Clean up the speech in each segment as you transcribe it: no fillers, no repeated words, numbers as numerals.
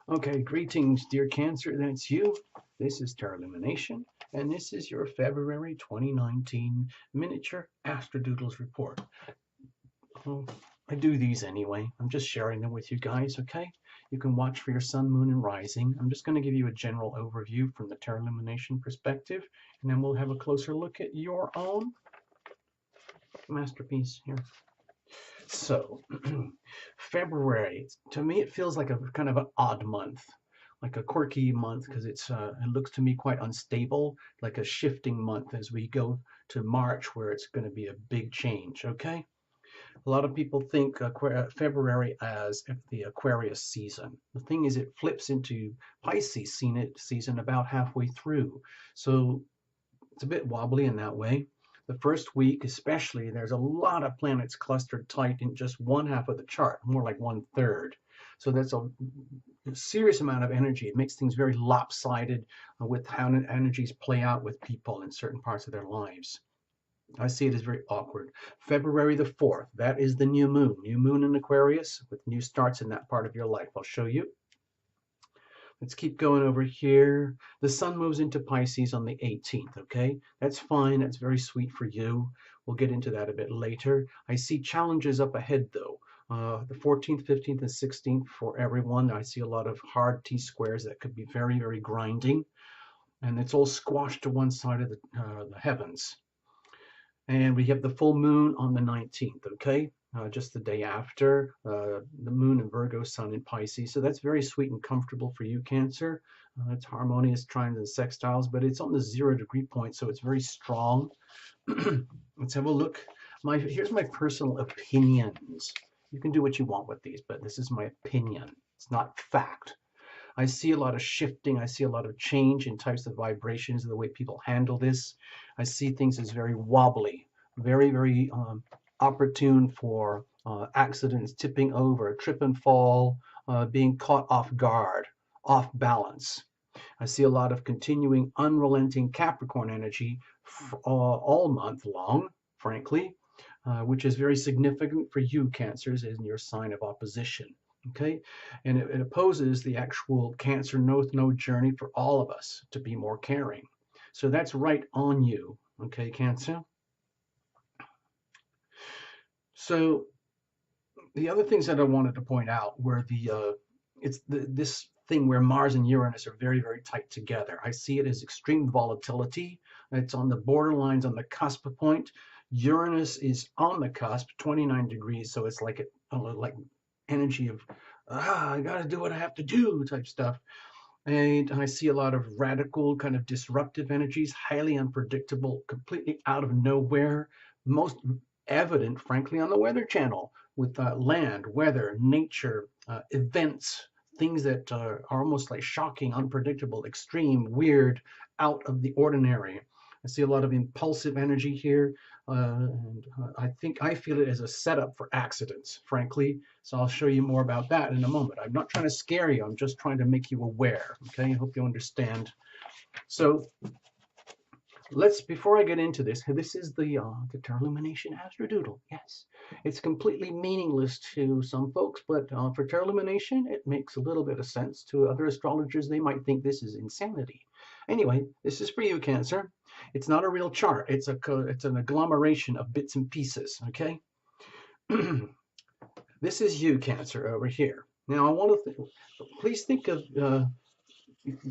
Okay, greetings, dear Cancer. That's you. This is Tarot Lumination, and this is your February 2019 miniature ASTRODOODLES report. Well, I do these anyway. I'm just sharing them with you guys, okay? You can watch for your sun, moon, and rising. I'm just going to give you a general overview from the Tarot Lumination perspective, and then we'll have a closer look at your own masterpiece here. So, February, to me, it feels like a kind of an odd month, like a quirky month, because it looks to me quite unstable, like a shifting month as we go to March, where it's going to be a big change. Okay, a lot of people think February as the Aquarius season. The thing is, it flips into Pisces season about halfway through, so it's a bit wobbly in that way. The first week, especially, there's a lot of planets clustered tight in just one half of the chart, more like 1/3. So that's a serious amount of energy. It makes things very lopsided with how energies play out with people in certain parts of their lives. I see it as very awkward. February the 4th, that is the new moon. New moon in Aquarius with new starts in that part of your life. I'll show you. Let's keep going over here. The sun moves into Pisces on the 18th, okay? That's fine. That's very sweet for you. We'll get into that a bit later. I see challenges up ahead, though. The 14th, 15th, and 16th for everyone. I see a lot of hard T-squares that could be very, very grinding. And it's all squashed to one side of the heavens. And we have the full moon on the 19th, okay? Just the day after, the moon in Virgo, sun in Pisces. So that's very sweet and comfortable for you, Cancer. It's harmonious trines and sextiles, but it's on the 0-degree point, so it's very strong. Let's have a look. Here's my personal opinions. You can do what you want with these, but this is my opinion. It's not fact. I see a lot of shifting. I see a lot of change in types of vibrations, the way people handle this. I see things as very wobbly, very, very opportune for accidents, tipping over, trip and fall, being caught off guard, off balance. I see a lot of continuing, unrelenting Capricorn energy all month long, frankly, which is very significant for you, Cancers, in your sign of opposition. Okay, and it opposes the actual Cancer no journey for all of us to be more caring. So that's right on you, okay, Cancer. So the other things that I wanted to point out were this thing where Mars and Uranus are very, very tight together. I see it as extreme volatility. It's on the borderlines, on the cusp point. Uranus is on the cusp, 29 degrees, so it's like energy of I got to do what I have to do type stuff. And I see a lot of radical, kind of disruptive energies, highly unpredictable, completely out of nowhere. Most evident, frankly, on the Weather Channel with land, weather, nature, events, things that are almost like shocking, unpredictable, extreme, weird, out of the ordinary. I see a lot of impulsive energy here. And I feel it as a setup for accidents, frankly. So I'll show you more about that in a moment. I'm not trying to scare you. I'm just trying to make you aware. Okay, I hope you understand. So before I get into this is the Tarot Lumination Astrodoodle. Yes, it's completely meaningless to some folks, but for Tarot Lumination, it makes a little bit of sense. To other astrologers, they might think this is insanity. Anyway, this is for you, Cancer. It's not a real chart. It's an agglomeration of bits and pieces, okay? This is you, Cancer, over here. Now, I want to please think of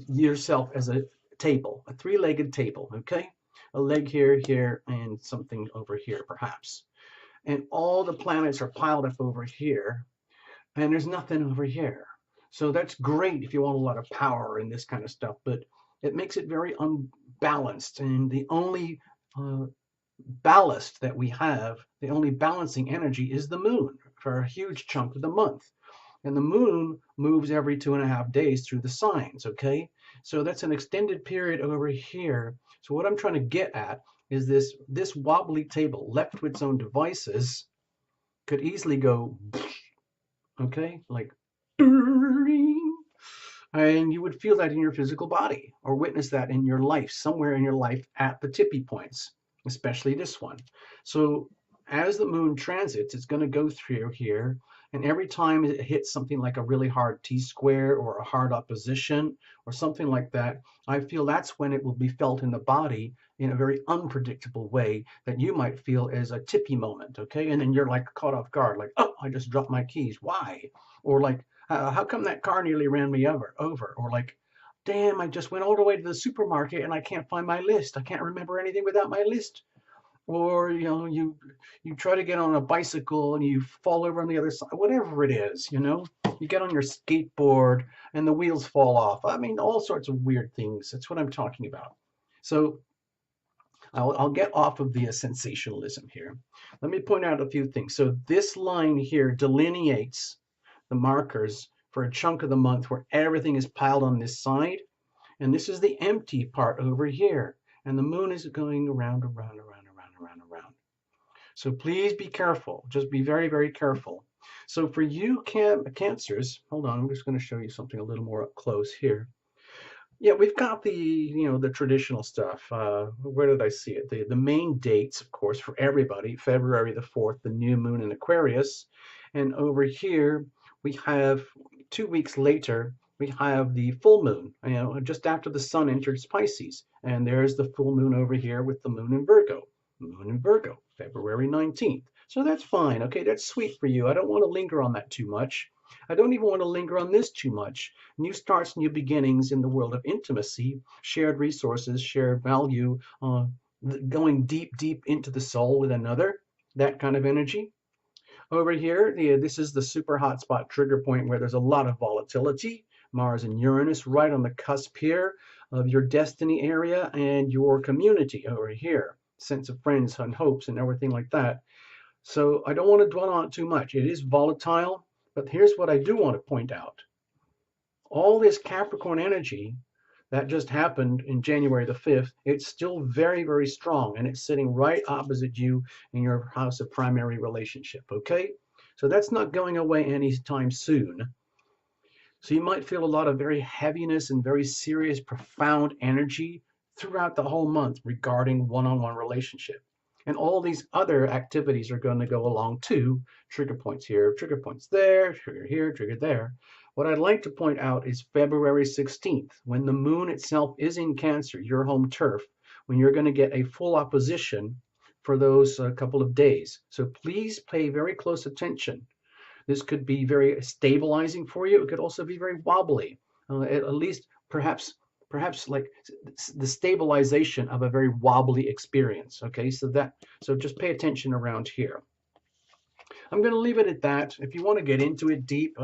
yourself as a table, a three-legged table, okay? A leg here, here, and something over here, perhaps. And all the planets are piled up over here, and there's nothing over here. So that's great if you want a lot of power and this kind of stuff, but it makes it very unbalanced. And the only ballast that we have, the only balancing energy is the moon for a huge chunk of the month. And the moon moves every 2.5 days through the signs, okay? So that's an extended period over here. So what I'm trying to get at is this wobbly table, left to its own devices, could easily go, okay, like, and you would feel that in your physical body or witness that in your life, somewhere in your life at the tippy points, especially this one. So as the moon transits, it's going to go through here, And every time it hits something like a really hard T-square or a hard opposition or something like that, I feel that's when it will be felt in the body in a very unpredictable way that you might feel as a tippy moment, okay? And then you're like caught off guard, like, oh, I just dropped my keys. Why? Or like, how come that car nearly ran me over? Or like, damn, I just went all the way to the supermarket and I can't find my list. I can't remember anything without my list. Or you try to get on a bicycle and you fall over on the other side, whatever it is, you get on your skateboard and the wheels fall off. I mean, all sorts of weird things. That's what I'm talking about. So I'll get off of the sensationalism here. Let me point out a few things. So this line here delineates the markers for a chunk of the month where everything is piled on this side, and this is the empty part over here, and the moon is going around, around, around, around, around, around. So please be careful. Just be very, very careful. So for you cancers, hold on, I'm just going to show you something a little more up close here. Yeah, we've got the traditional stuff. Where did I see it? The main dates, of course, for everybody. February the 4th, the new moon in Aquarius. And over here, we have 2 weeks later, we have the full moon, just after the sun entered Pisces. And there's the full moon over here with the moon in Virgo. Moon in Virgo, February 19th. So that's fine. Okay, that's sweet for you. I don't want to linger on that too much. I don't even want to linger on this too much. New starts, new beginnings in the world of intimacy, shared resources, shared value, going deep, deep into the soul with another, that kind of energy. Over here, this is the super hotspot trigger point where there's a lot of volatility. Mars and Uranus right on the cusp here of your destiny area and your community over here. Sense of friends and hopes and everything like that. So I don't want to dwell on it too much. It is volatile, but here's what I do want to point out. All this Capricorn energy that just happened in January the 5th, it's still very, very strong, and it's sitting right opposite you in your house of primary relationship, okay? So that's not going away anytime soon. So you might feel a lot of very heaviness and very serious, profound energy throughout the whole month regarding one-on-one relationship. And all these other activities are going to go along too. Trigger points here, trigger points there, trigger here, trigger there. What I'd like to point out is February 16th, when the moon itself is in Cancer, your home turf, when you're going to get a full opposition for those couple of days. So please pay very close attention. This could be very stabilizing for you. It could also be very wobbly, at least perhaps like the stabilization of a very wobbly experience. Okay, so just pay attention around here. I'm going to leave it at that. If you want to get into it deep,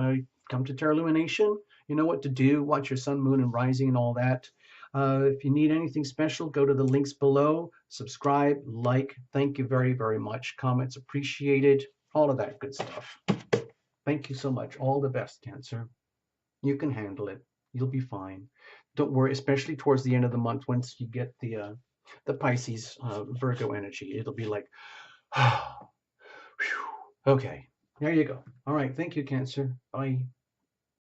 come to Terra Lumination. You know what to do. Watch your sun, moon, and rising and all that. If you need anything special, go to the links below. Subscribe, like. Thank you very, very much. Comments appreciated. All of that good stuff. Thank you so much. All the best, Cancer. You can handle it. You'll be fine. Don't worry, especially towards the end of the month, once you get the Pisces Virgo energy, it'll be like, okay, there you go. All right, thank you, Cancer. Bye.